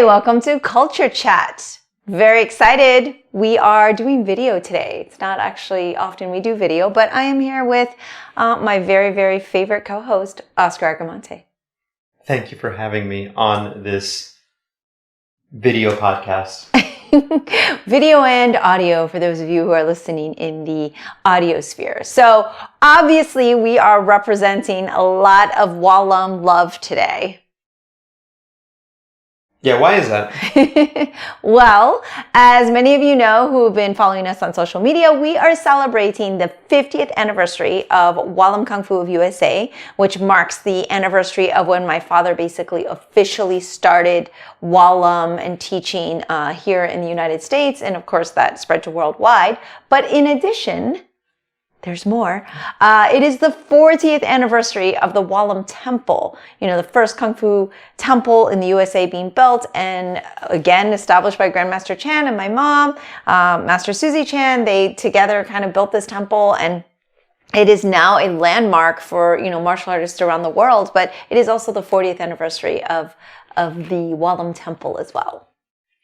Hi, welcome to Culture Chat. Very excited. We are doing video today. It's not actually often we do video, but I am here with my very, very favorite co-host, Oscar Agamante. Thank you for having me on this video podcast. Video and audio for those of you who are listening in the audio sphere. So obviously we are representing a lot of Wah Lum love today. Yeah, why is that? Well, as many of you know who have been following us on social media, we are celebrating the 50th anniversary of Wah Lum Kung Fu of USA, which marks the anniversary of when my father basically officially started Wah Lum and teaching here in the United States. And of course, that spread to worldwide. But in addition, there's more. It is the 40th anniversary of the Wah Lum Temple, the first Kung Fu temple in the USA being built, and again, established by Grandmaster Chan and my mom, Master Susie Chan. They together kind of built this temple, and it is now a landmark for, martial artists around the world, but it is also the 40th anniversary of the Wah Lum Temple as well.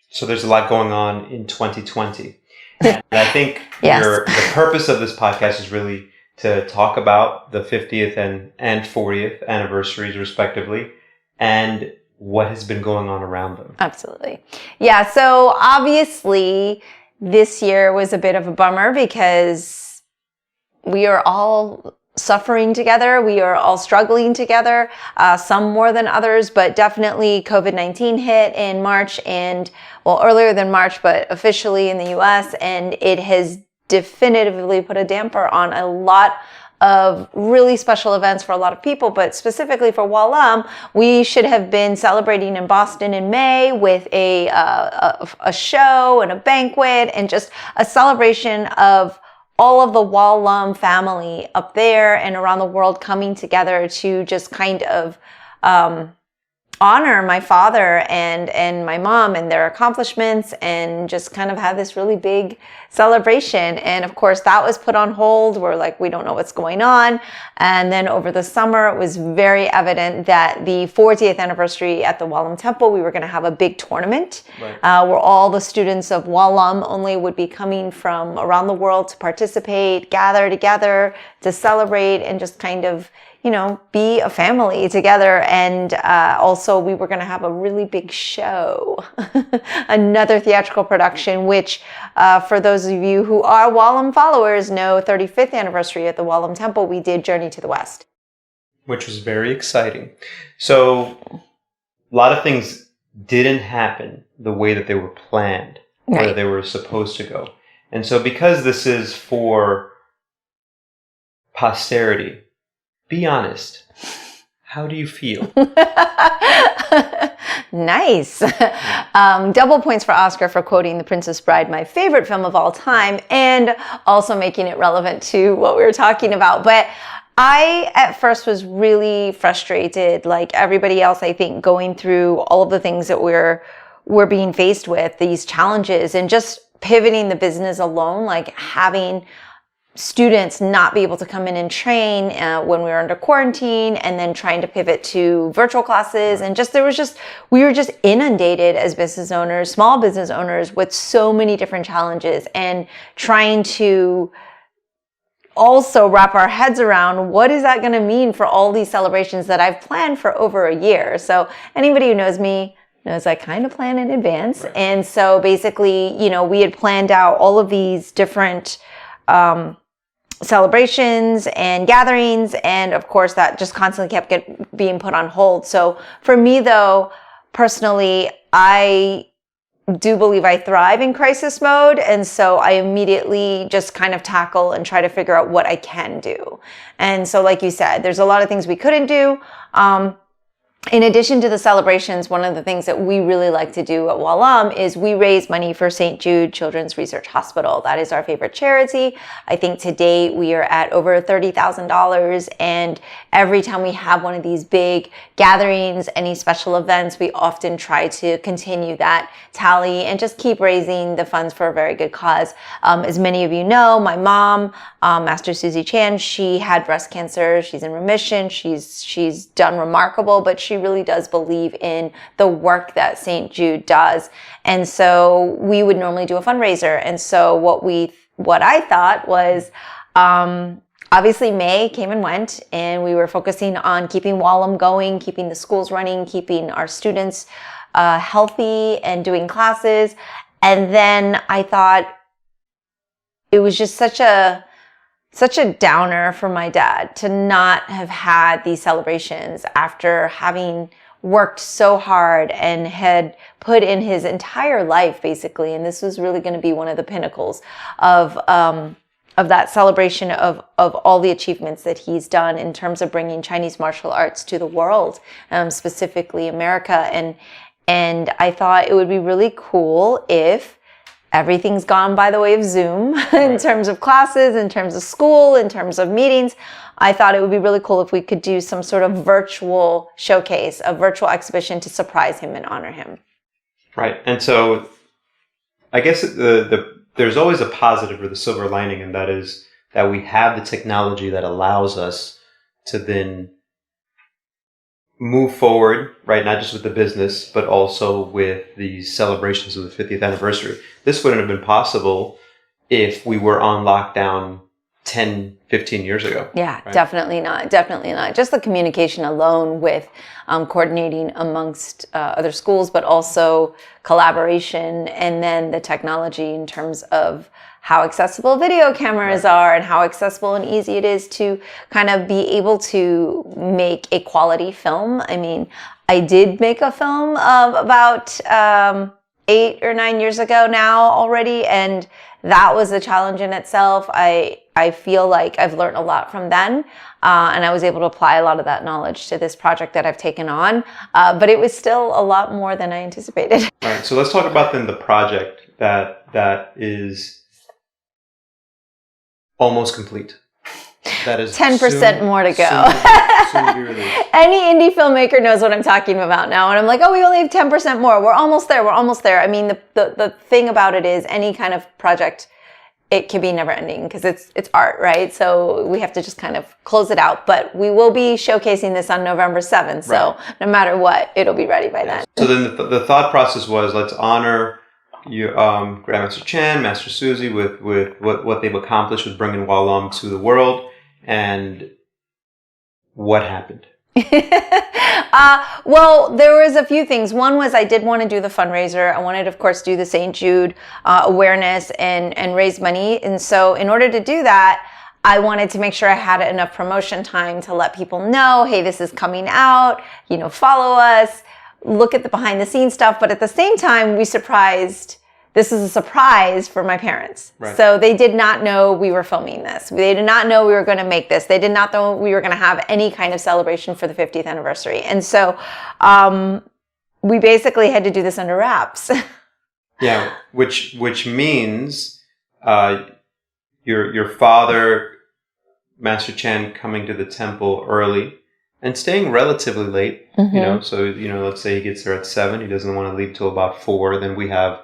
So there's a lot going on in 2020. And I think Yes. the purpose of this podcast is really to talk about the 50th and 40th anniversaries, respectively, and what has been going on around them. Absolutely. Yeah, so obviously this year was a bit of a bummer because we are all suffering together. We are all struggling together, some more than others, but definitely COVID-19 hit in March earlier than March, but officially in the US, and it has definitively put a damper on a lot of really special events for a lot of people, but specifically for Wah Lum, we should have been celebrating in Boston in May with a show and a banquet and just a celebration of all of the Wah Lum family up there and around the world coming together to just kind of honor my father and my mom and their accomplishments, and just kind of have this really big celebration. And of course that was put on hold. We're like, we don't know what's going on. And then over the summer, it was very evident that the 40th anniversary at the Wah Lum Temple, we were going to have a big tournament, Right. Where all the students of Wah Lum only would be coming from around the world to participate, gather together to celebrate, and just kind of be a family together. And also we were going to have a really big show, another theatrical production, which for those of you who are Wah Lum followers know, 35th anniversary at the Wah Lum Temple, we did Journey to the West. Which was very exciting. So a lot of things didn't happen the way that they were planned, or Right. they were supposed to go. And so because this is for posterity, be honest. How do you feel? Nice. Double points for Oscar for quoting The Princess Bride, my favorite film of all time, and also making it relevant to what we were talking about. But I, at first, was really frustrated, like everybody else, I think, going through all of the things that we're being faced with, these challenges, and just pivoting the business alone, like having students not be able to come in and train when we were under quarantine, and then trying to pivot to virtual classes. And we were just inundated as business owners, small business owners, with so many different challenges, and trying to also wrap our heads around what is that going to mean for all these celebrations that I've planned for over a year. So anybody who knows me knows I kind of plan in advance. Right. And so basically, we had planned out all of these different celebrations and gatherings, and of course that just constantly kept being put on hold. So for me though, personally, I do believe I thrive in crisis mode, and so I immediately just kind of tackle and try to figure out what I can do. And so like you said, there's a lot of things we couldn't do. In addition to the celebrations, one of the things that we really like to do at Wah Lum is we raise money for St. Jude Children's Research Hospital. That is our favorite charity. I think to date we are at over $30,000, and every time we have one of these big gatherings, any special events, we often try to continue that tally and just keep raising the funds for a very good cause. As many of you know, my mom, Master Susie Chan, she had breast cancer. She's in remission. She's done remarkable, but she she really does believe in the work that St. Jude does. And so we would normally do a fundraiser. And so what I thought was, obviously May came and went, and we were focusing on keeping Wah Lum going, keeping the schools running, keeping our students healthy and doing classes. And then I thought it was just such a downer for my dad to not have had these celebrations after having worked so hard and had put in his entire life, basically. And this was really going to be one of the pinnacles of that celebration of all the achievements that he's done in terms of bringing Chinese martial arts to the world, specifically America. And I thought it would be really cool if everything's gone by the way of Zoom in terms of classes, in terms of school, in terms of meetings. I thought it would be really cool if we could do some sort of virtual showcase, a virtual exhibition to surprise him and honor him. Right. And so I guess there's always a positive or the silver lining, and that is that we have the technology that allows us to then move forward, right? Not just with the business, but also with the celebrations of the 50th anniversary. This wouldn't have been possible if we were on lockdown 10, 15 years ago. Yeah, right? Definitely not. Definitely not. Just the communication alone with coordinating amongst other schools, but also collaboration, and then the technology in terms of how accessible video cameras are and how accessible and easy it is to kind of be able to make a quality film. I mean, I did make a film of about 8 or 9 years ago now already, and that was a challenge in itself. I feel like I've learned a lot from then, and I was able to apply a lot of that knowledge to this project that I've taken on, but it was still a lot more than I anticipated. All right, so let's talk about then the project that is almost complete. That is 10% more to go. Soon to be released. Any indie filmmaker knows what I'm talking about now. And I'm like, oh, we only have 10% more. We're almost there. We're almost there. I mean, the thing about it is any kind of project, it can be never ending because it's art, right? So we have to just kind of close it out. But we will be showcasing this on November 7th. So no matter what, it'll be ready by then. So then the thought process was, let's honor you, Grandmaster Chan, Master Susie, with what they've accomplished with bringing Wah Lum to the world. And what happened? Well, there was a few things. One was I did want to do the fundraiser. I wanted, of course, do the St. Jude awareness and raise money. And so in order to do that, I wanted to make sure I had enough promotion time to let people know, hey, this is coming out, follow us, look at the behind the scenes stuff. But at the same time, this is a surprise for my parents. Right. So they did not know we were filming this. They did not know we were going to make this. They did not know we were going to have any kind of celebration for the 50th anniversary. And so we basically had to do this under wraps. Yeah, which means your father, Master Chan, coming to the temple early and staying relatively late. Mm-hmm. So let's say he gets there at 7. He doesn't want to leave till about 4. Then we have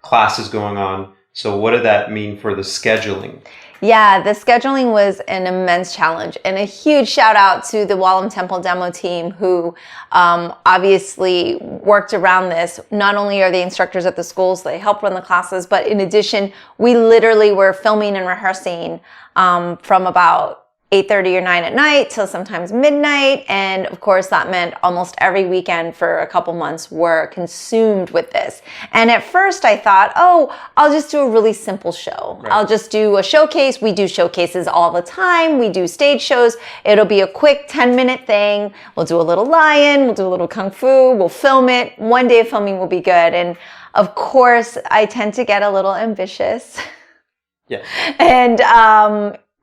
classes going on. So what did that mean for the scheduling? Yeah, the scheduling was an immense challenge, and a huge shout out to the Wah Lum Temple demo team who obviously worked around this. Not only are the instructors at the schools, they help run the classes, but in addition, we literally were filming and rehearsing from about 8:30 or 9 at night till sometimes midnight. And of course, that meant almost every weekend for a couple months were consumed with this. And at first I thought, oh, I'll just do a really simple show. Right. I'll just do a showcase. We do showcases all the time. We do stage shows. It'll be a quick 10-minute thing. We'll do a little lion. We'll do a little kung fu. We'll film it. One day of filming will be good. And of course, I tend to get a little ambitious. Yeah. And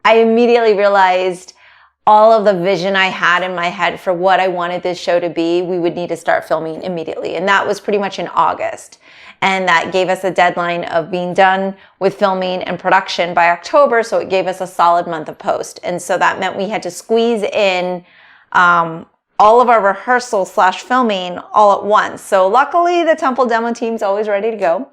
I immediately realized all of the vision I had in my head for what I wanted this show to be, we would need to start filming immediately. And that was pretty much in August. And that gave us a deadline of being done with filming and production by October. So it gave us a solid month of post. And so that meant we had to squeeze in all of our rehearsal / filming all at once. So luckily the Temple demo team's always ready to go.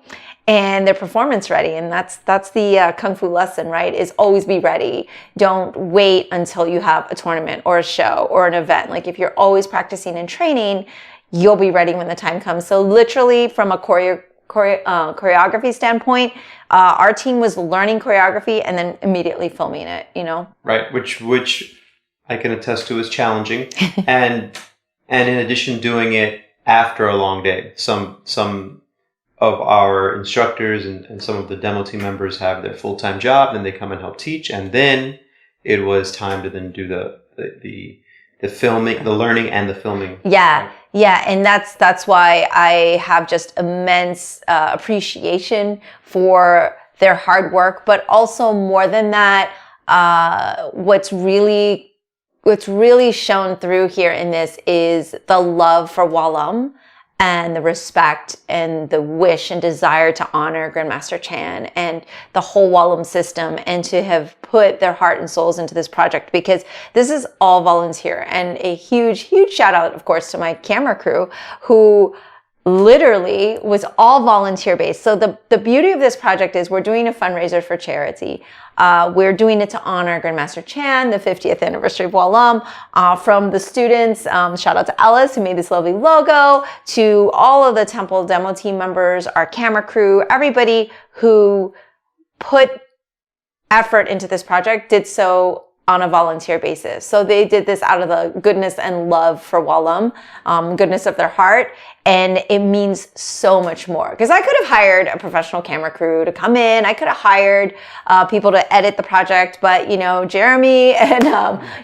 and they're performance ready. And that's the Kung Fu lesson, right? Is always be ready. Don't wait until you have a tournament or a show or an event. Like if you're always practicing and training, you'll be ready when the time comes. So literally from a choreography standpoint, our team was learning choreography and then immediately filming it, you know? Right, which I can attest to is challenging. and in addition, doing it after a long day. Some of our instructors and some of the demo team members have their full-time job, then they come and help teach, and then it was time to then do the filming, the learning and the filming. Yeah. Right? Yeah, and that's why I have just immense appreciation for their hard work, but also more than that, what's really shown through here in this is the love for Wah Lum and the respect and the wish and desire to honor Grandmaster Chan and the whole Wah Lum system, and to have put their heart and souls into this project, because this is all volunteer. And a huge, huge shout out, of course, to my camera crew, who literally was all volunteer based. So the beauty of this project is we're doing a fundraiser for charity. We're doing it to honor Grandmaster Chan, the 50th anniversary of Wah Lum. From the students, shout out to Ellis, who made this lovely logo, to all of the temple demo team members, our camera crew, everybody who put effort into this project did so on a volunteer basis. So they did this out of the goodness and love for Wah Lum, goodness of their heart. And it means so much more, because I could have hired a professional camera crew to come in. I could have hired people to edit the project, but, you know, Jeremy and,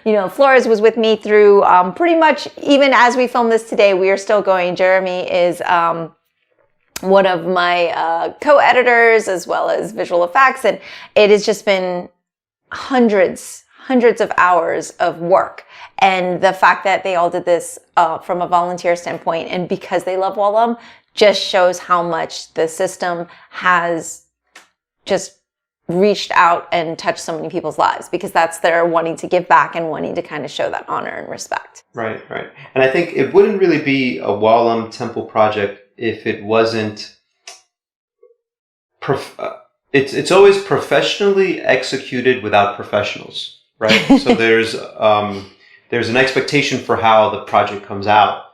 you know, Flores was with me through pretty much, even as we film this today, we are still going. Jeremy is one of my co-editors as well as visual effects. And it has just been hundreds of hours of work. And the fact that they all did this from a volunteer standpoint and because they love Wah Lum just shows how much the system has just reached out and touched so many people's lives, because that's their wanting to give back and wanting to kind of show that honor and respect. Right. And I think it wouldn't really be a Wah Lum Temple project if it wasn't it's always professionally executed without professionals, right? So there's an expectation for how the project comes out,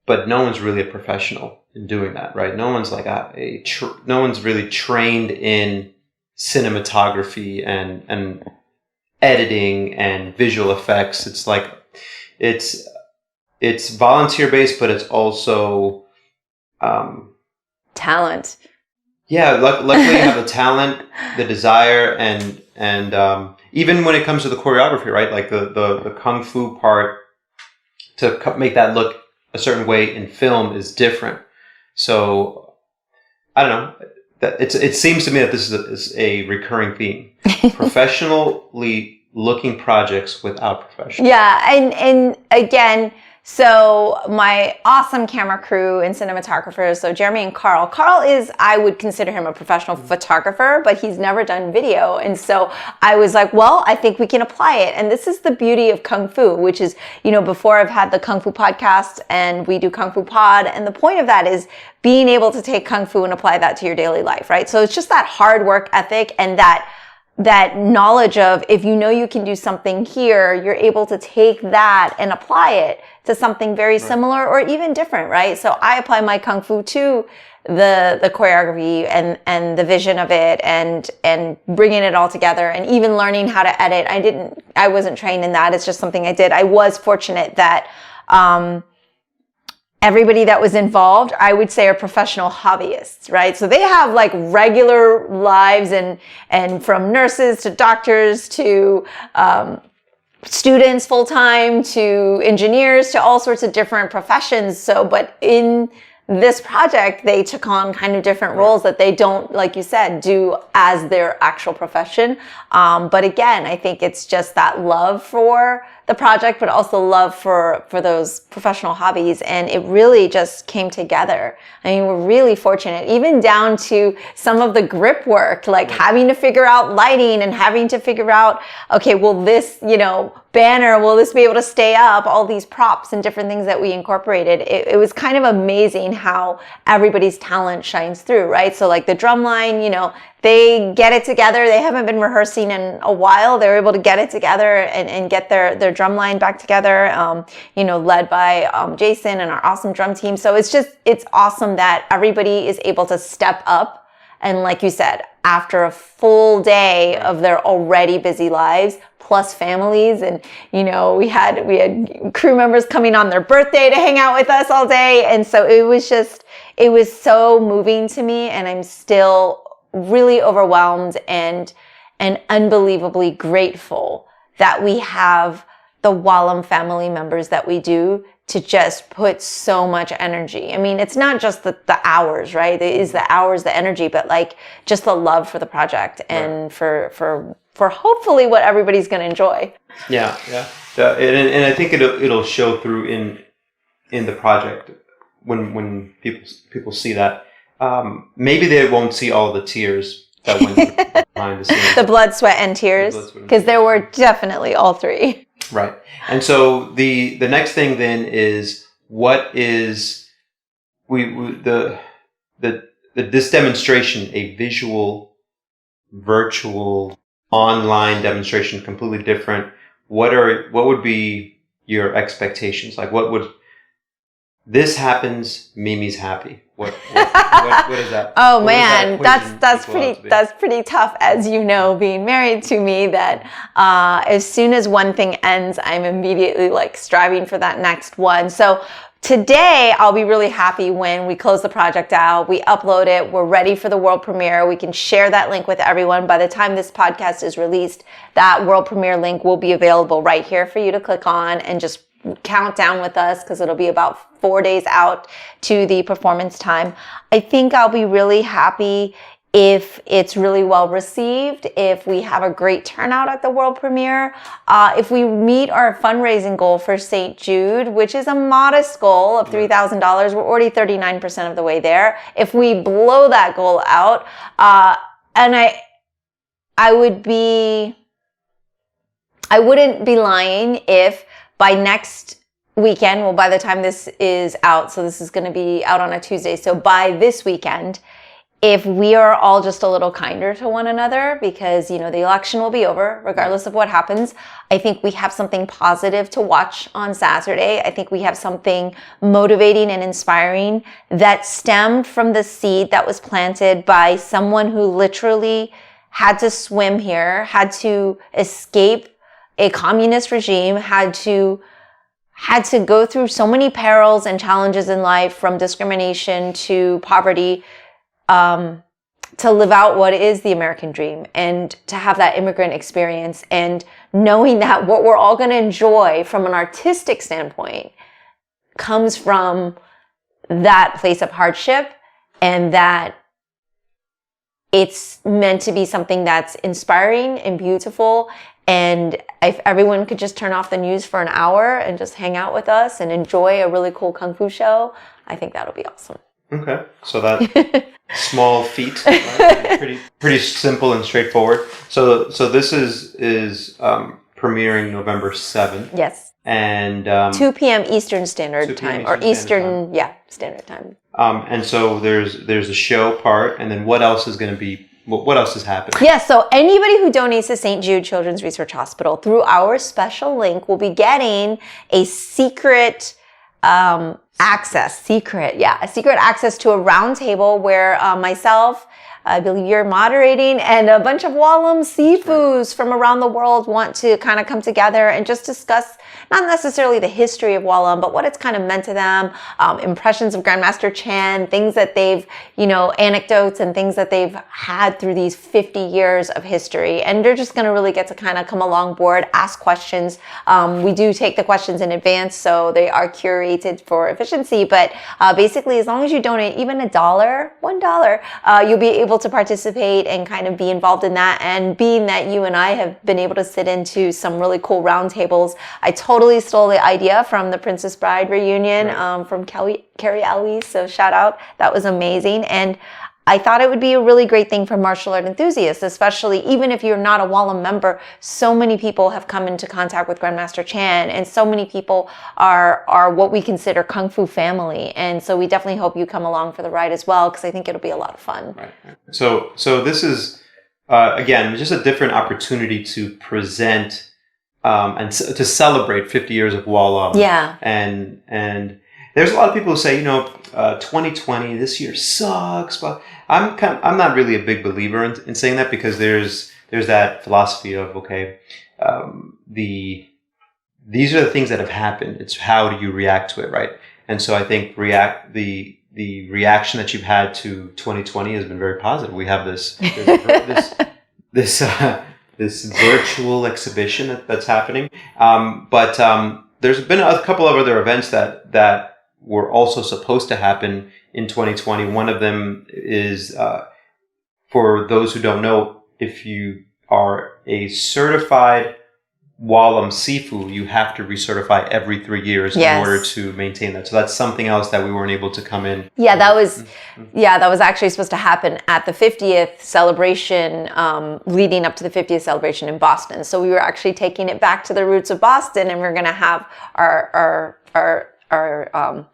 but no one's really a professional in doing that, right? No one's like no one's really trained in cinematography and editing and visual effects. It's like it's volunteer based, but it's also talent. Yeah, luckily you have the talent, the desire, and even when it comes to the choreography, right? Like the kung fu part, to make that look a certain way in film is different. So I don't know. It seems to me that this is a recurring theme: professionally looking projects without professionals. Yeah, and again. So my awesome camera crew and cinematographers, so Jeremy and Carl. Carl is, I would consider him a professional photographer, but he's never done video. And so I was like, well, I think we can apply it. And this is the beauty of Kung Fu, which is, you know, before I've had the Kung Fu podcast and we do Kung Fu Pod. And the point of that is being able to take Kung Fu and apply that to your daily life, right? So it's just that hard work ethic and that knowledge of, if you know you can do something here, you're able to take that and apply it to something very similar or even different, right? So I apply my Kung Fu to the choreography and the vision of it and bringing it all together, and even learning how to edit. I wasn't trained in that. It's just something I did. I was fortunate that everybody that was involved, I would say, are professional hobbyists, right? So they have like regular lives and from nurses to doctors to students full-time to engineers to all sorts of different professions. So, but in this project, they took on kind of different roles that they don't, like you said, do as their actual profession. But again, I think it's just that love for the project, but also love for those professional hobbies. And it really just came together. I mean, we're really fortunate, even down to some of the grip work, like having to figure out lighting and having to figure out, okay, will this, banner, will this be able to stay up? All these props and different things that we incorporated. It was kind of amazing how everybody's talent shines through, right? So like the drum line, they get it together. They haven't been rehearsing in a while. They were able to get it together and get their drum line back together, led by Jason and our awesome drum team. So it's awesome that everybody is able to step up. And like you said, after a full day of their already busy lives, plus families, and we had crew members coming on their birthday to hang out with us all day. And so it was so moving to me, and I'm still really overwhelmed and unbelievably grateful that we have the Wah Lum family members that we do to just put so much energy. I mean, it's not just the hours, right? It is the hours, the energy, but like just the love for the project and for hopefully what everybody's going to enjoy. Yeah. And I think it'll show through in the project when people see that. Maybe they won't see all the tears that went behind the scenes. The blood, sweat, and tears, because there were definitely all three. Right. And so the next thing then is what is this demonstration, a visual, virtual, online demonstration, completely different. What would be your expectations? Like this happens, Mimi's happy. What is that? Oh man, that's pretty tough, as being married to me, that as soon as one thing ends, I'm immediately like striving for that next one. So today I'll be really happy when we close the project out, we upload it, we're ready for the world premiere. We can share that link with everyone. By the time this podcast is released, that world premiere link will be available right here for you to click on and just count down with us, because it'll be about 4 days out to the performance time. I think I'll be really happy if it's really well received, if we have a great turnout at the world premiere, if we meet our fundraising goal for St. Jude, which is a modest goal of $3,000. We're already 39% of the way there. If we blow that goal out, and I wouldn't be lying if by next weekend, well, by the time this is out, so this is going to be out on a Tuesday, so by this weekend, if we are all just a little kinder to one another, because, the election will be over regardless of what happens, I think we have something positive to watch on Saturday. I think we have something motivating and inspiring that stemmed from the seed that was planted by someone who literally had to swim here, had to escape a communist regime, had to go through so many perils and challenges in life, from discrimination to poverty, to live out what is the American dream, and to have that immigrant experience, and knowing that what we're all going to enjoy from an artistic standpoint comes from that place of hardship, and that it's meant to be something that's inspiring and beautiful. And if everyone could just turn off the news for an hour and just hang out with us and enjoy a really cool Kung Fu show, I think that'll be awesome. Okay. So that small feat, right? pretty simple and straightforward. So this is premiering November 7th. Yes. And 2 p.m. Eastern Standard Time, or Eastern, Standard Time. And so there's a show part, and then what else is going to be? What else is happening? Yeah, so anybody who donates to St. Jude Children's Research Hospital through our special link will be getting a secret access to a round table where myself, I believe you're moderating, and a bunch of Wah Lum Sifus from around the world want to kind of come together and just discuss not necessarily the history of Wah Lum, but what it's kind of meant to them, impressions of Grandmaster Chan, things that they've, anecdotes and things that they've had through these 50 years of history. And they're just going to really get to kind of come along board, ask questions. We do take the questions in advance, so they are curated for efficiency. But basically, as long as you donate even $1, you'll be able to participate and kind of be involved in that. And being that you and I have been able to sit into some really cool roundtables, I totally stole the idea from the Princess Bride reunion from Carrie Elwes. So shout out. That was amazing. And I thought it would be a really great thing for martial art enthusiasts, especially even if you're not a Wah Lum member. So many people have come into contact with Grandmaster Chan, and so many people are what we consider Kung Fu family. And so we definitely hope you come along for the ride as well, because I think it'll be a lot of fun. Right. So this is, again, just a different opportunity to present and to celebrate 50 years of Wah Lum. Yeah. And there's a lot of people who say, 2020, this year sucks, but I'm not really a big believer in saying that, because there's that philosophy of, okay, these are the things that have happened. It's how do you react to it, right? And so I think the reaction that you've had to 2020 has been very positive. We have this virtual exhibition that's happening, but there's been a couple of other events that were also supposed to happen in 2020. One of them is, for those who don't know, if you are a certified Wah Lum Sifu, you have to recertify every 3 years in order to maintain that. So that's something else that we weren't able to come in. Yeah, that was actually supposed to happen at the 50th celebration, leading up to the 50th celebration in Boston. So we were actually taking it back to the roots of Boston, and we're going to have our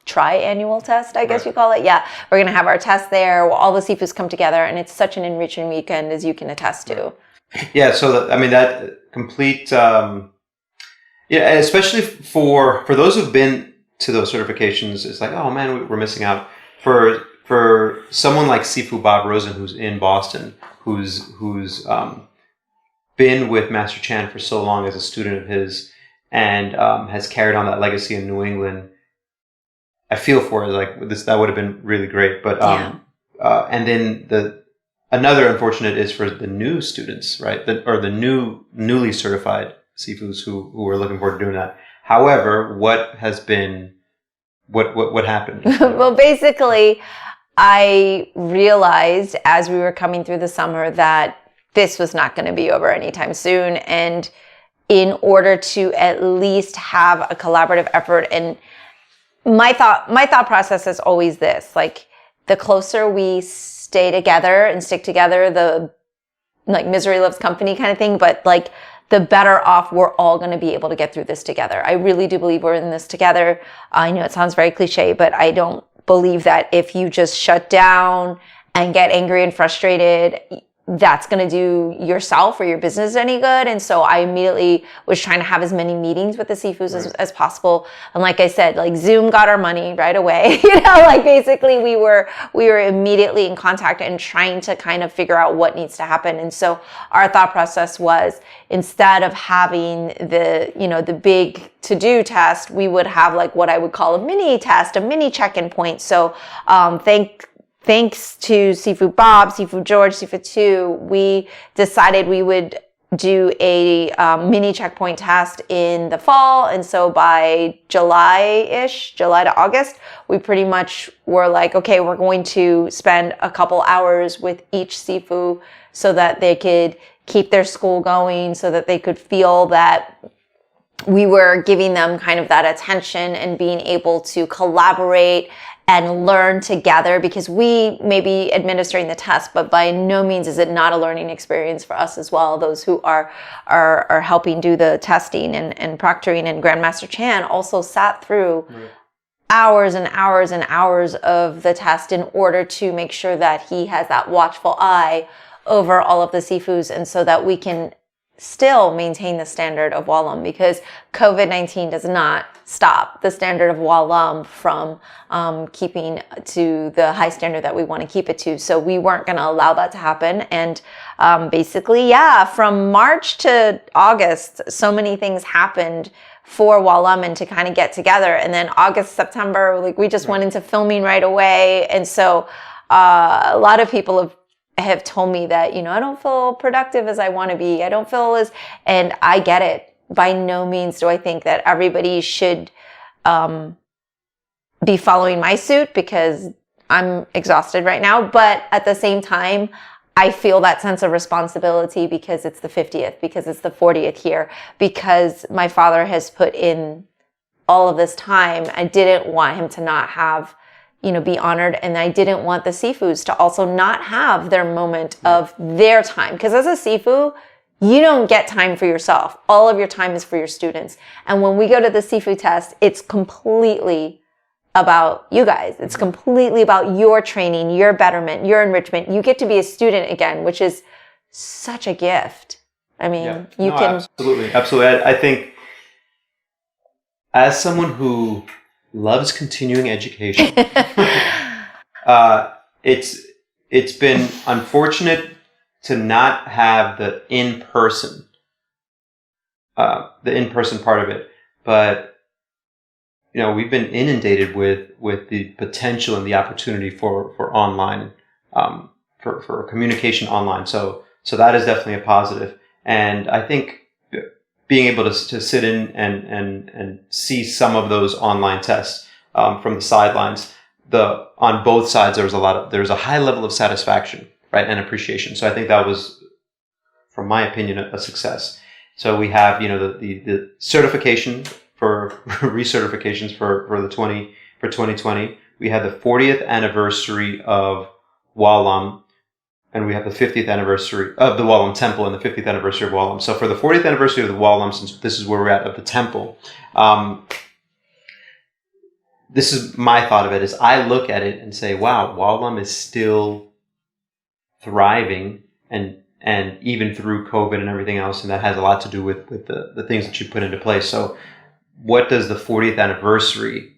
tri-annual test, I guess you call it. Yeah, we're going to have our test there. All the Sifus come together, and it's such an enriching weekend, as you can attest to. Yeah, so that complete, especially for those who've been to those certifications, it's like, oh man, we're missing out. For someone like Sifu Bob Rosen, who's in Boston, who's been with Master Chan for so long as a student of his, and has carried on that legacy in New England, I feel for it. Like that would have been really great. But and then another unfortunate is for the new students, right? The newly certified Sifus who are looking forward to doing that. However, what happened? Well, basically, I realized as we were coming through the summer that this was not going to be over anytime soon, and in order to at least have a collaborative effort, and my thought process is always this: like, the closer we stay together and stick together, the like misery loves company kind of thing, but like the better off we're all going to be able to get through this together. I really do believe we're in this together. I know it sounds very cliche, but I don't believe that if you just shut down and get angry and frustrated, that's going to do yourself or your business any good. And so I immediately was trying to have as many meetings with the Sifus as possible. And like I said, like Zoom got our money right away. Like basically we were immediately in contact and trying to kind of figure out what needs to happen. And so our thought process was, instead of having the big to-do test, we would have like what I would call a mini test, a mini check-in point. So thanks to Sifu Bob, Sifu George, Sifu Tu, we decided we would do a mini checkpoint test in the fall. And so by July to August, we pretty much were like, okay, we're going to spend a couple hours with each Sifu so that they could keep their school going, so that they could feel that we were giving them kind of that attention and being able to collaborate and learn together, because we may be administering the test, but by no means is it not a learning experience for us as well. Those who are helping do the testing and proctoring, and Grandmaster Chan also sat through hours and hours and hours of the test in order to make sure that he has that watchful eye over all of the Sifus, and so that we can still maintain the standard of Wah Lum, because COVID-19 does not stop the standard of Wah Lum from keeping to the high standard that we want to keep it to. So we weren't going to allow that to happen. And basically, from March to August, so many things happened for Wah Lum and to kind of get together. And then August, September, like we just went into filming right away. And so a lot of people have told me that, I don't feel productive as I want to be. I don't feel and I get it. By no means do I think that everybody should be following my suit because I'm exhausted right now. But at the same time, I feel that sense of responsibility because it's the 50th, because it's the 40th year, because my father has put in all of this time. I didn't want him to not have, be honored. And I didn't want the Sifus to also not have their moment of their time. Because as a Sifu, you don't get time for yourself. All of your time is for your students. And when we go to the Sifu test, it's completely about you guys. It's completely about your training, your betterment, your enrichment. You get to be a student again, which is such a gift. I mean, you can... Absolutely. I think as someone who loves continuing education, it's been unfortunate to not have the in-person part of it. But we've been inundated with the potential and the opportunity for online, for communication online. So that is definitely a positive. And I think being able to sit in and see some of those online tests from the sidelines, on both sides there was a high level of satisfaction, right, and appreciation. So I think that was, from my opinion, a success. So we have the certification for recertifications for 2020. We had the 40th anniversary of Wah Lum, and we have the 50th anniversary of the Wah Lum Temple and the 50th anniversary of Wah Lum. So for the 40th anniversary of the Wah Lum, since this is where we're at of the temple, this is my thought of it, is I look at it and say, wow, Wah Lum is still thriving and even through COVID and everything else, and that has a lot to do with the things that you put into place. So what does the 40th anniversary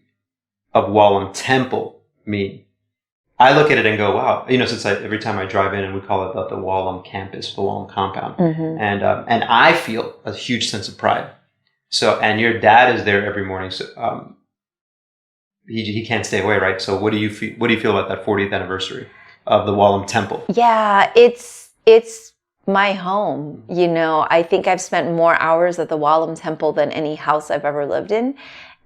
of Wah Lum Temple mean? I look at it and go, wow, since every time I drive in, and we call it the Wah Lum campus, the Wah Lum compound, and I feel a huge sense of pride. So, and your dad is there every morning, so he can't stay away, right? So what do you feel about that 40th anniversary of the Wah Lum Temple? Yeah, it's my home. I think I've spent more hours at the Wah Lum Temple than any house I've ever lived in.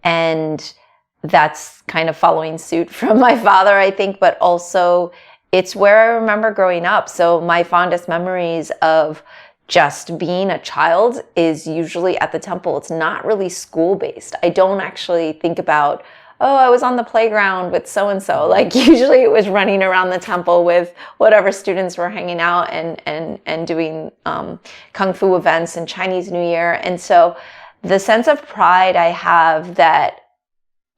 And that's kind of following suit from my father, I think, but also it's where I remember growing up. So my fondest memories of just being a child is usually at the temple. It's not really school-based. I don't actually think about, oh, I was on the playground with so-and-so. Like usually it was running around the temple with whatever students were hanging out and doing Kung Fu events and Chinese New Year. And so the sense of pride I have that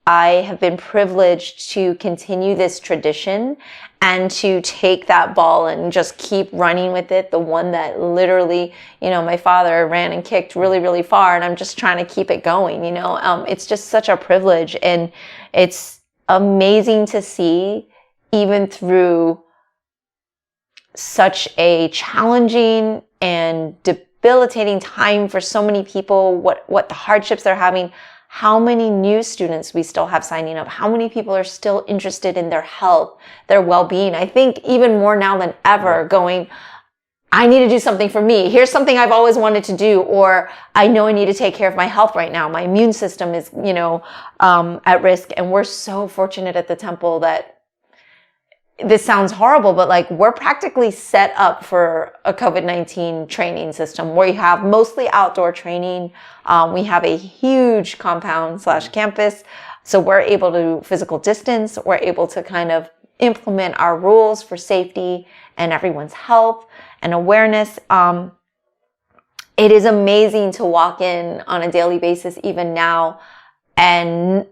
I have been privileged to continue this tradition and to take that ball and just keep running with it. The one that literally, my father ran and kicked really, really far, and I'm just trying to keep it going, It's just such a privilege, and it's amazing to see, even through such a challenging and debilitating time for so many people, what the hardships they're having, how many new students we still have signing up, how many people are still interested in their health, their well-being. I think even more now than ever going, I need to do something for me. Here's something I've always wanted to do, or I know I need to take care of my health right now. My immune system is, at risk. And we're so fortunate at the temple that this sounds horrible, but like we're practically set up for a COVID-19 training system where you have mostly outdoor training. We have a huge compound/campus. So we're able to physical distance. We're able to kind of implement our rules for safety and everyone's health and awareness. It is amazing to walk in on a daily basis, even now. And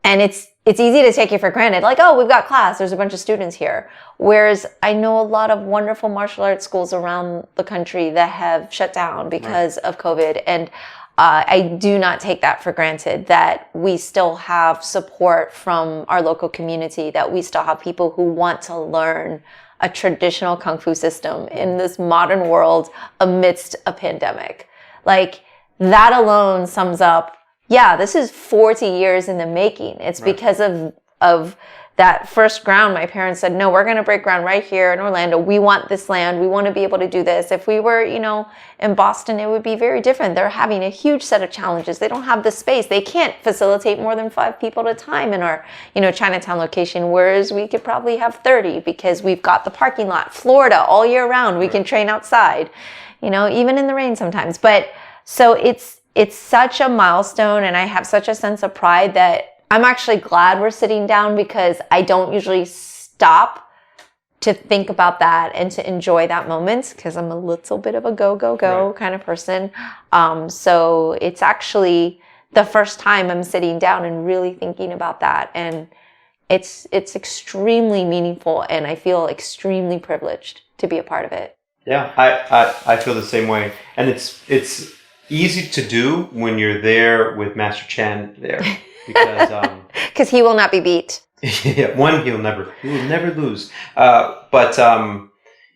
it's easy to take it for granted. Like, oh, we've got class. There's a bunch of students here. Whereas I know a lot of wonderful martial arts schools around the country that have shut down because of COVID. And I do not take that for granted, that we still have support from our local community, that we still have people who want to learn a traditional Kung Fu system in this modern world amidst a pandemic. Like, that alone sums up, yeah, this is 40 years in the making. It's because of that first ground, my parents said, no, we're going to break ground right here in Orlando. We want this land. We want to be able to do this. If we were, in Boston, it would be very different. They're having a huge set of challenges. They don't have the space. They can't facilitate more than 5 people at a time in our, Chinatown location, whereas we could probably have 30 because we've got the parking lot. Florida, all year round, we can train outside, even in the rain sometimes. But so it's such a milestone, and I have such a sense of pride that I'm actually glad we're sitting down, because I don't usually stop to think about that and to enjoy that moment, because I'm a little bit of a go kind of person. So it's actually the first time I'm sitting down and really thinking about that. And it's extremely meaningful, and I feel extremely privileged to be a part of it. Yeah, I feel the same way. And it's easy to do when you're there with Master Chan there. Because he will not be beat. Yeah, he will never lose. But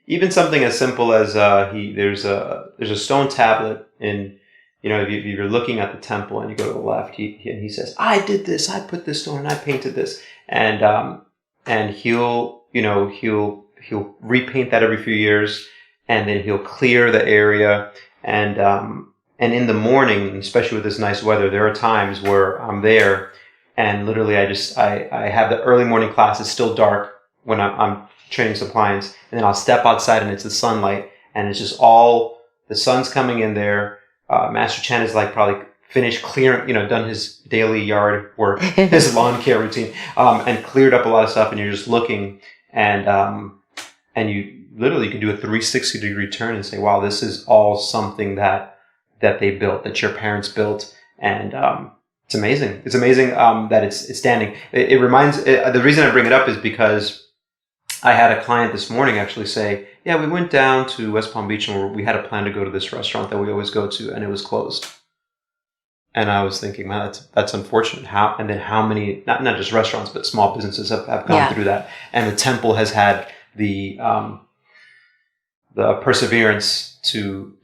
even something as simple as there's a stone tablet in, if you're looking at the temple and you go to the left, he says, I did this, I put this stone, and I painted this, and he'll repaint that every few years, and then he'll clear the area, and in the morning, especially with this nice weather, there are times where I'm there and literally I have the early morning class. It's still dark when I'm training suppliants, and then I'll step outside and it's the sunlight, and it's just all the sun's coming in there. Master Chan is like probably finished clearing, done his daily yard work, his lawn care routine, and cleared up a lot of stuff, and you're just looking, and you literally can do a 360-degree turn and say, wow, this is all something that they built, that your parents built, and it's amazing. It's amazing that it's standing. It reminds. The reason I bring it up is because I had a client this morning actually say, "Yeah, we went down to West Palm Beach and we had a plan to go to this restaurant that we always go to, and it was closed." And I was thinking, man, that's unfortunate. How many not just restaurants but small businesses have gone through that, and the temple has had the perseverance to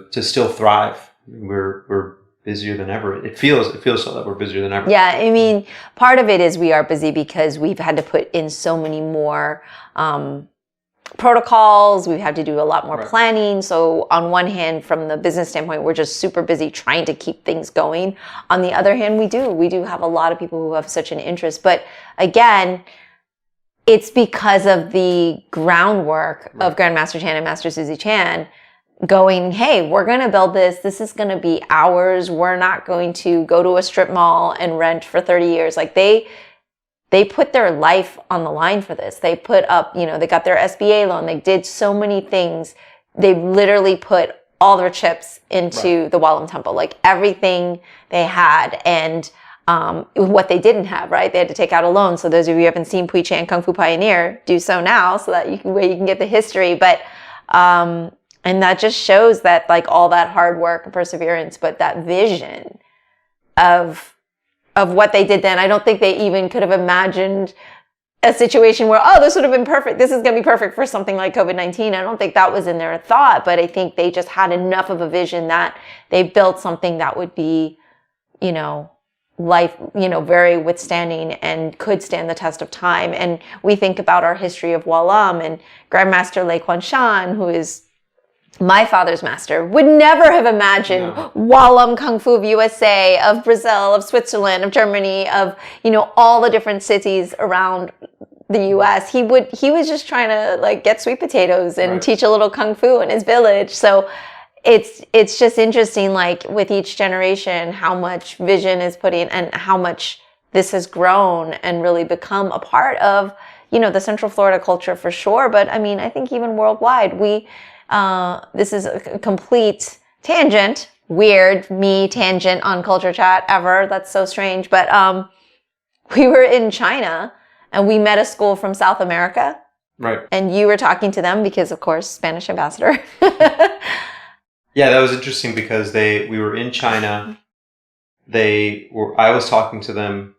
still thrive. We're busier than ever. It feels so that we're busier than ever. Yeah, I mean, part of it is we are busy because we've had to put in so many more protocols. We've had to do a lot more planning. So on one hand, from the business standpoint, we're just super busy trying to keep things going. On the other hand, we do have a lot of people who have such an interest. But again, it's because of the groundwork of Grandmaster Chan and Master Susie Chan going, hey, we're going to build this. This is going to be ours. We're not going to go to a strip mall and rent for 30 years. Like they put their life on the line for this. They put up, they got their SBA loan. They did so many things. They literally put all their chips into the Wah Lum Temple, like everything they had. And what they didn't have, right? They had to take out a loan. So those of you who haven't seen Pui Chan Kung Fu Pioneer, do so now so that you can get the history. But and that just shows that like all that hard work and perseverance, but that vision of what they did then. I don't think they even could have imagined a situation where, oh, this would have been perfect. This is going to be perfect for something like COVID-19. I don't think that was in their thought, but I think they just had enough of a vision that they built something that would be, life, very withstanding and could stand the test of time. And we think about our history of Wah Lum and Grandmaster Pui Chan, who is my father's master, would never have imagined Wah Lum Kung Fu of USA, of Brazil, of Switzerland, of Germany, of, all the different cities around the US. He was just trying to like get sweet potatoes and teach a little Kung Fu in his village. So it's just interesting, like with each generation, how much vision is put in and how much this has grown and really become a part of, the Central Florida culture for sure. But I mean, I think even worldwide, this is a complete tangent, weird tangent on Culture Chat ever. That's so strange. But we were in China and we met a school from South America. Right. And you were talking to them because, of course, Spanish ambassador. Yeah, that was interesting because we were in China. I was talking to them,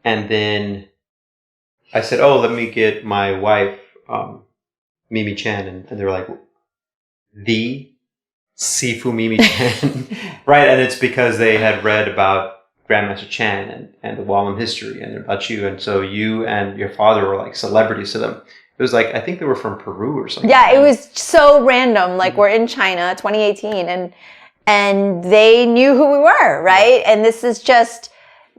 and then I said, "Oh, let me get my wife, Mimi Chan," and they were like, "The Sifu Mimi Chan," right? And it's because they had read about Grandmaster Chan and the Wah Lum history and about you. And so you and your father were like celebrities to them. It was like, I think they were from Peru or something. Yeah, it was so random. Like we're in China, 2018, and they knew who we were, right? And this is just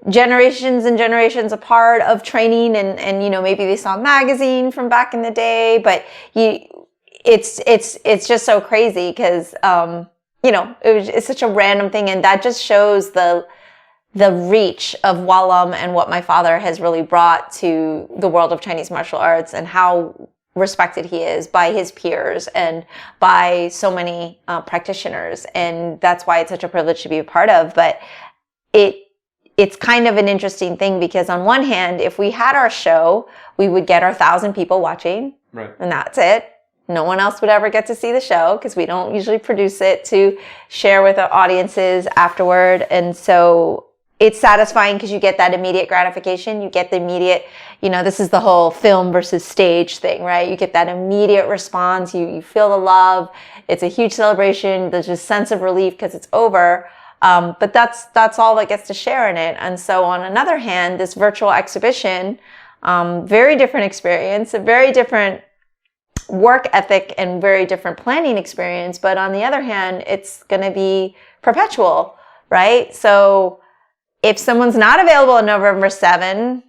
generations and generations apart of training, and you know, maybe they saw a magazine from back in the day, but it's just so crazy because you know, it's such a random thing, and that just shows the reach of Wah Lum and what my father has really brought to the world of Chinese martial arts, and how respected he is by his peers and by so many practitioners. And that's why it's such a privilege to be a part of. But it's kind of an interesting thing because on one hand, if we had our show, we would get our 1,000 people watching, right, and that's it. No one else would ever get to see the show because we don't usually produce it to share with our audiences afterward. And so it's satisfying because you get that immediate gratification. You get the immediate, you know, this is the whole film versus stage thing, right? You get that immediate response. You feel the love. It's a huge celebration. There's a sense of relief because it's over. But that's all that gets to share in it. And so on another hand, this virtual exhibition, very different experience, a very different work ethic and very different planning experience. But on the other hand, it's going to be perpetual, right? So if someone's not available on November 7,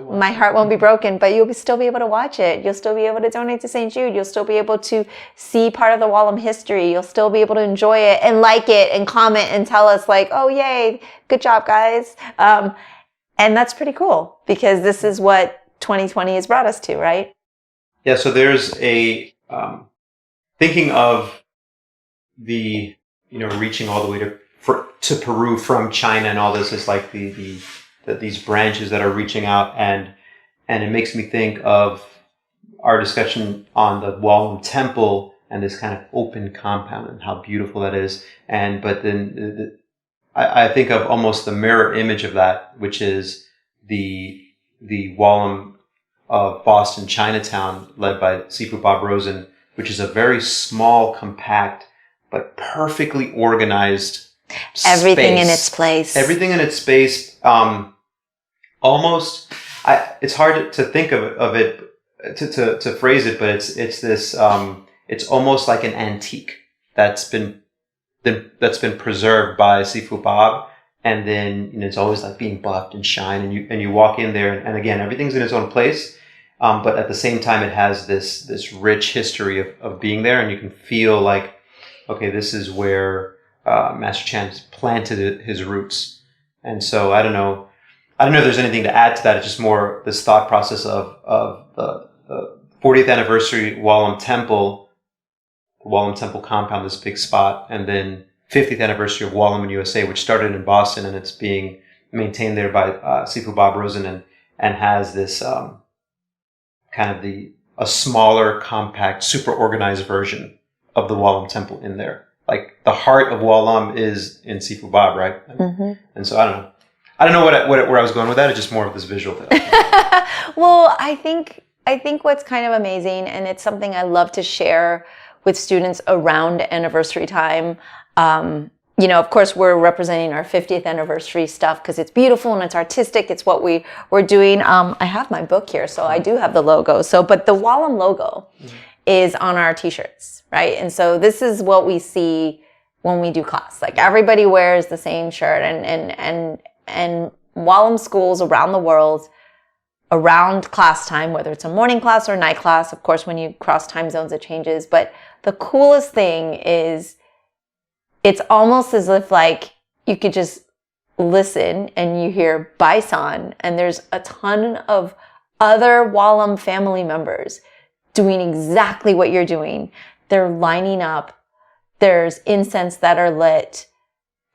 my heart won't be broken, but you'll still be able to watch it. You'll still be able to donate to St. Jude. You'll still be able to see part of the Wah Lum history. You'll still be able to enjoy it and like it and comment and tell us like, oh, yay, good job, guys. And that's pretty cool because this is what 2020 has brought us to, right? Yeah, so there's a, thinking of the, you know, reaching all the way to Peru from China and all this is like these branches that are reaching out, and it makes me think of our discussion on the Wah Lum Temple and this kind of open compound and how beautiful that is. But then I think of almost the mirror image of that, which is the Wah Lum of Boston Chinatown, led by Sifu Bob Rosen, which is a very small, compact, but perfectly organized Everything space. in its place. Everything in its space. Almost, it's hard to think of it, to phrase it, but it's this. It's almost like an antique that's been preserved by Sifu Bob, and then you know, it's always like being buffed and shine, and you walk in there, and again, everything's in its own place. But at the same time, it has this rich history of being there, and you can feel like, okay, this is where Master Chan's planted his roots. And so I don't know if there's anything to add to that. It's just more this thought process of the 40th anniversary Wah Lum Temple, the Wah Lum Temple compound, this big spot, and then 50th anniversary of Wah Lum in USA, which started in Boston, and it's being maintained there by Sifu Bob Rosen, and has this kind of a smaller, compact, super organized version of the Wah Lum Temple in there. Like the heart of Wah Lum is in Sifu Bob, right? Mm-hmm. And so I don't know where I was going with that. It's just more of this visual thing. Well, I think what's kind of amazing, and it's something I love to share with students around anniversary time. You know, of course, we're representing our 50th anniversary stuff because it's beautiful and it's artistic. It's what we're doing. I have my book here, so I do have the logo. But the Wah Lum logo is on our t-shirts, right? And so this is what we see when we do class. Like everybody wears the same shirt, and Wah Lum schools around the world, around class time, whether it's a morning class or night class, of course, when you cross time zones, it changes. But the coolest thing is it's almost as if like you could just listen and you hear Baisan, and there's a ton of other Wah Lum family members doing exactly what you're doing. They're lining up. There's incense that are lit.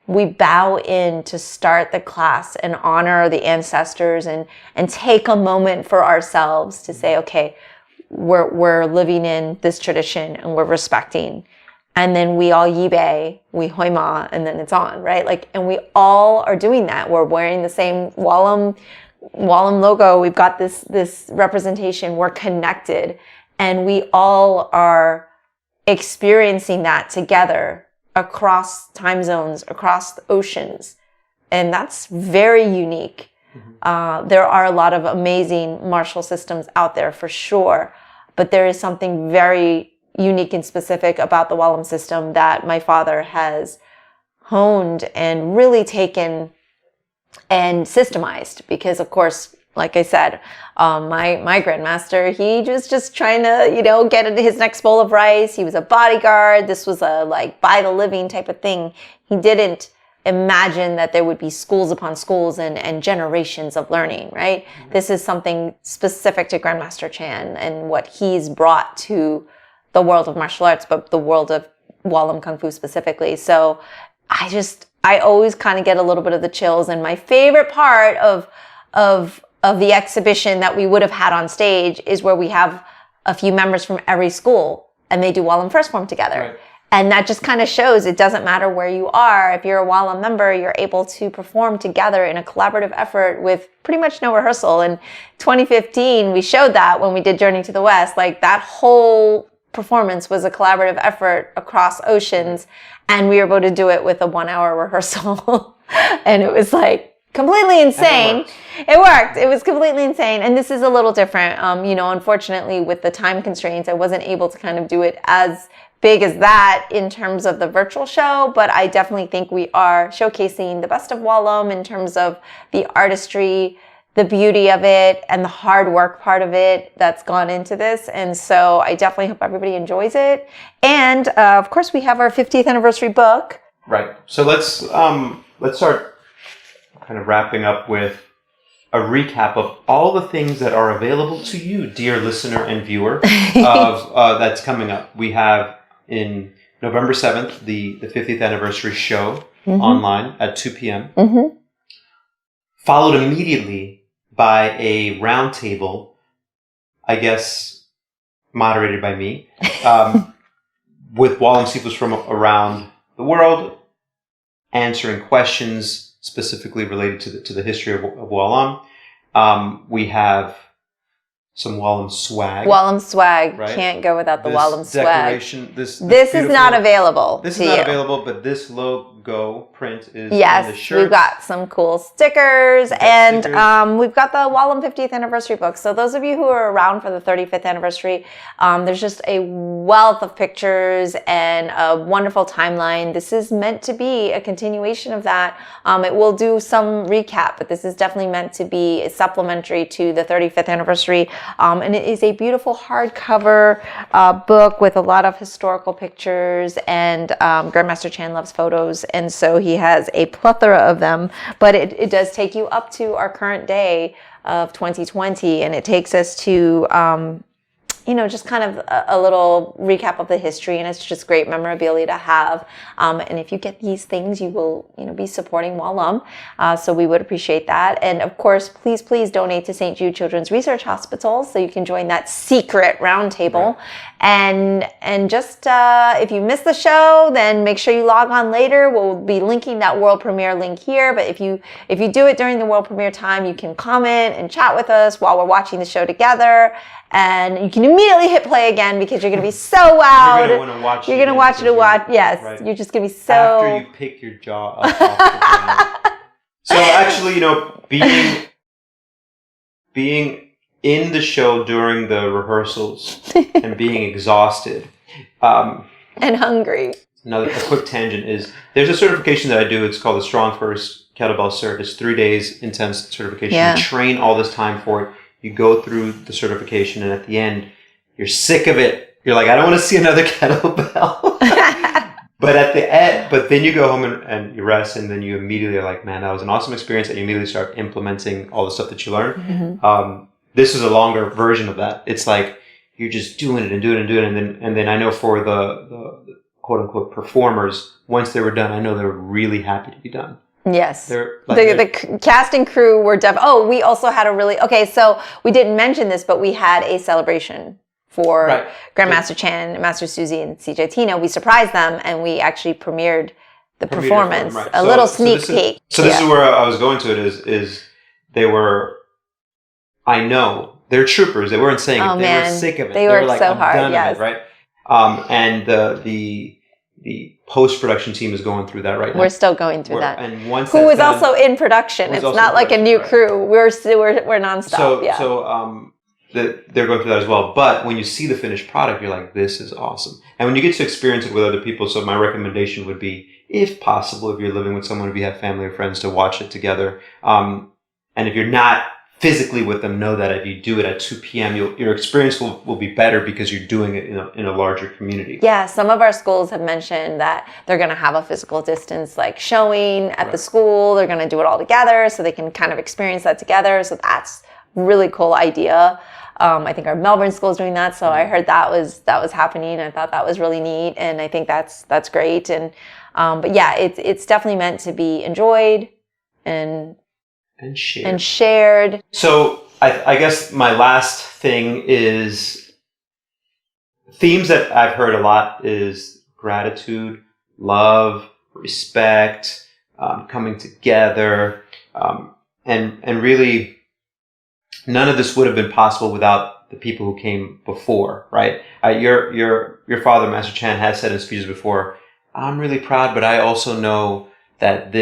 We bow in to start the class and honor the ancestors and take a moment for ourselves to say, okay, we're living in this tradition and we're respecting. And then we all yibe, we hoima, and then it's on, right? Like, and we all are doing that. We're wearing the same Wah Lum logo. We've got this representation. We're connected, and we all are experiencing that together across time zones, across the oceans. And that's very unique. There are a lot of amazing martial systems out there for sure, but there is something very unique and specific about the Wah Lum system that my father has honed and really taken and systemized, because of course, like I said, my grandmaster, he was just trying to, get into his next bowl of rice. He was a bodyguard. This was a like by the living type of thing. He didn't imagine that there would be schools upon schools and generations of learning, right? This is something specific to Grandmaster Chan and what he's brought to the world of martial arts, but the world of Wah Lum Kung Fu specifically. So I always kind of get a little bit of the chills. And my favorite part of the exhibition that we would have had on stage is where we have a few members from every school and they do Wah Lum First Form together. Right. And that just kind of shows it doesn't matter where you are. If you're a Wah Lum member, you're able to perform together in a collaborative effort with pretty much no rehearsal. In 2015, we showed that when we did Journey to the West. Like, that whole performance was a collaborative effort across oceans, and we were able to do it with a 1-hour rehearsal. And it was like completely insane. It worked. It was completely insane. And this is a little different. Unfortunately, with the time constraints, I wasn't able to kind of do it as big as that in terms of the virtual show, but I definitely think we are showcasing the best of Wah Lum in terms of the artistry, the beauty of it, and the hard work part of it that's gone into this. And so I definitely hope everybody enjoys it. And of course, we have our 50th anniversary book. Right. So let's start kind of wrapping up with a recap of all the things that are available to you, dear listener and viewer, of that's coming up. We have in November 7th, the 50th anniversary show online at 2 p.m. Followed immediately by a roundtable, I guess, moderated by me, with Wah Lum Sifus from around the world, answering questions specifically related to the history of Wah Lum. We have some Wah Lum swag. Wah Lum swag. Right? Can't go without the Wah Lum swag. Decoration, this is not available. This is not available, but this logo print is yes, on the shirt. We've got some cool stickers, and we've got the Wah Lum 50th anniversary book. So those of you who are around for the 35th anniversary, there's just a wealth of pictures and a wonderful timeline. This is meant to be a continuation of that. It will do some recap, but this is definitely meant to be supplementary to the 35th anniversary. And it is a beautiful hardcover book with a lot of historical pictures, and Grandmaster Chan loves photos, and so he has a plethora of them. But it does take you up to our current day of 2020, and it takes us to just kind of a little recap of the history, and it's just great memorabilia to have. And if you get these things, you will, be supporting Wah Lum. So we would appreciate that. And of course, please donate to St. Jude Children's Research Hospital so you can join that secret roundtable. Right. And just if you missed the show, then make sure you log on later. We'll be linking that world premiere link here. But if you do it during the world premiere time, you can comment and chat with us while we're watching the show together. And you can immediately hit play again because you're going to be so wowed. You're going to watch it to watch. Yes, right. You're just going to be so... After you pick your jaw up off the ground. So actually, being in the show during the rehearsals and being exhausted. And hungry. A quick tangent is, there's a certification that I do. It's called the Strong First Kettlebell Cert. It's 3 days intense certification. Yeah. You train all this time for it. You go through the certification, and at the end, you're sick of it. You're like, I don't want to see another kettlebell. But then you go home and you rest, and then you immediately are like, man, that was an awesome experience, and you immediately start implementing all the stuff that you learned. Mm-hmm. This is a longer version of that. It's like you're just doing it, and then I know for the quote unquote performers, once they were done, I know they were really happy to be done. Yes. The cast and crew were we also had so we didn't mention this, but we had a celebration for Grandmaster Chan, Master Susie, and CJ Tina. We surprised them, and we actually premiered the performance. A little sneak peek. This is where I was going to it is they were, I know, they're troopers. They weren't saying it. They were sick of it. They were like, so I'm hard, done yes. of it, right? And the post-production team is going through that right now. We're still going through that. And once who was also in production. It's not like a new crew. We're nonstop. They're going through that as well. But when you see the finished product, you're like, this is awesome. And when you get to experience it with other people, so my recommendation would be, if possible, if you're living with someone, if you have family or friends, to watch it together. And if you're not physically with them, know that if you do it at 2 p.m., your experience will be better because you're doing it in a larger community. Yeah, some of our schools have mentioned that they're going to have a physical distance like showing at the school. They're going to do it all together so they can kind of experience that together. So that's a really cool idea. I think our Melbourne school is doing that. So I heard that was happening. I thought that was really neat, and I think that's great. And but yeah, it's definitely meant to be enjoyed and shared. So I guess my last thing is themes that I've heard a lot is gratitude, love, respect, coming together, and really none of this would have been possible without the people who came before, right? Your father, Master Chan, has said in speeches before, I'm really proud, but I also know that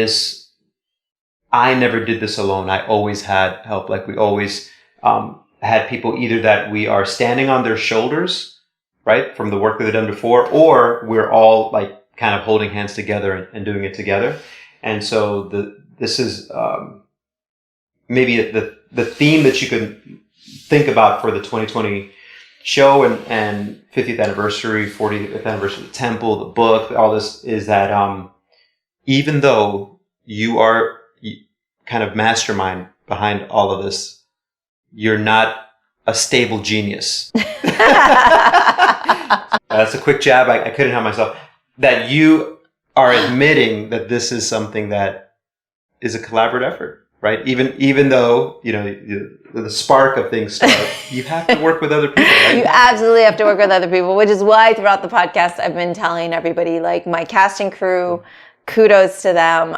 I never did this alone. I always had help. Like we always had people either that we are standing on their shoulders, right, from the work that they've done before, or we're all like kind of holding hands together and doing it together. And so this is maybe the theme that you could think about for the 2020 show and 50th anniversary, 40th anniversary of the temple, the book, all this is that even though you are kind of mastermind behind all of this, you're not a stable genius. That's a quick jab. I couldn't help myself. That you are admitting that this is something that is a collaborative effort, right? Even though, the spark of things start, you have to work with other people, right? You absolutely have to work with other people, which is why throughout the podcast, I've been telling everybody, like my casting crew, kudos to them.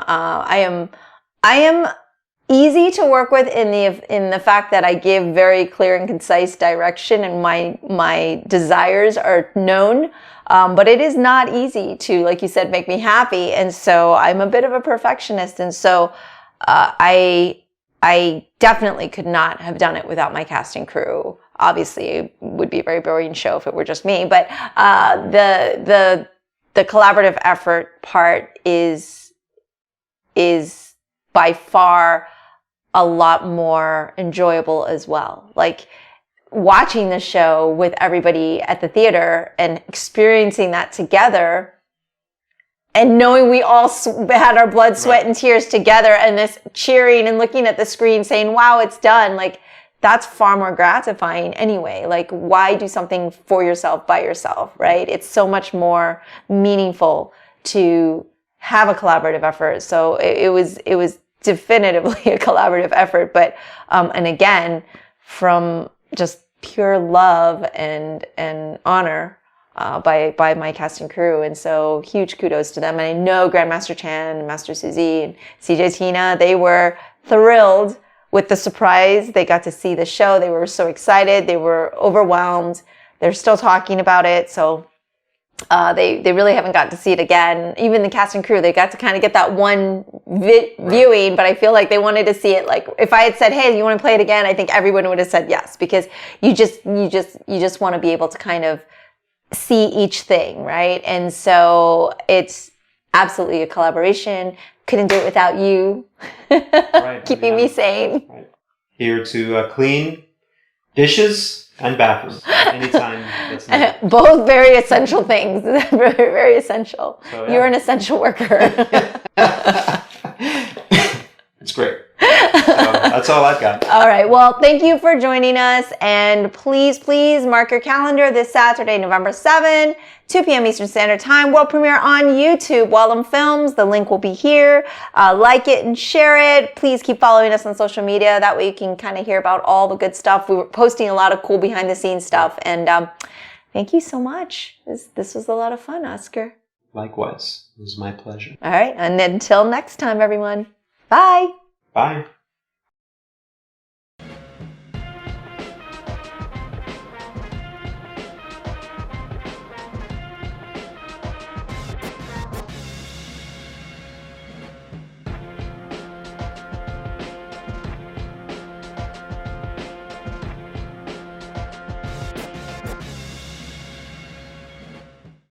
I am easy to work with in the fact that I give very clear and concise direction, and my desires are known. But it is not easy to, like you said, make me happy. And so I'm a bit of a perfectionist. And so I definitely could not have done it without my casting crew. Obviously, it would be a very boring show if it were just me. But the collaborative effort part is by far a lot more enjoyable as well. Like watching the show with everybody at the theater and experiencing that together, and knowing we all had our blood, sweat, and tears together, and this cheering and looking at the screen saying, wow, it's done. Like that's far more gratifying anyway. Like why do something for yourself by yourself, right? It's so much more meaningful to have a collaborative effort. So it was definitively a collaborative effort, but and again, from just pure love and honor by my casting crew. And so huge kudos to them. And I know Grandmaster Chan and Master Suzy and CJ Tina, they were thrilled with the surprise. They got to see the show. They were so excited. They were overwhelmed. They're still talking about it. So they really haven't got to see it again. Even the cast and crew, they got to kind of get that one viewing, but I feel like they wanted to see it. Like if I had said, hey, you want to play it again? I think everyone would have said yes, because you just want to be able to kind of see each thing, right? And so it's absolutely a collaboration. Couldn't do it without you, keeping me sane. Right. Here to clean dishes and bathrooms anytime that's needed. Both very essential things. Very, very essential. So, yeah. You're an essential worker. It's great. So that's all I've got. All right. Well, thank you for joining us. And please mark your calendar this Saturday, November 7, 2 p.m. Eastern Standard Time. World premiere on YouTube, Wah Lum Films. The link will be here. Like it and share it. Please keep following us on social media. That way you can kind of hear about all the good stuff. We were posting a lot of cool behind the scenes stuff. And thank you so much. This was a lot of fun, Oscar. Likewise. It was my pleasure. All right. And until next time, everyone. Bye. Bye.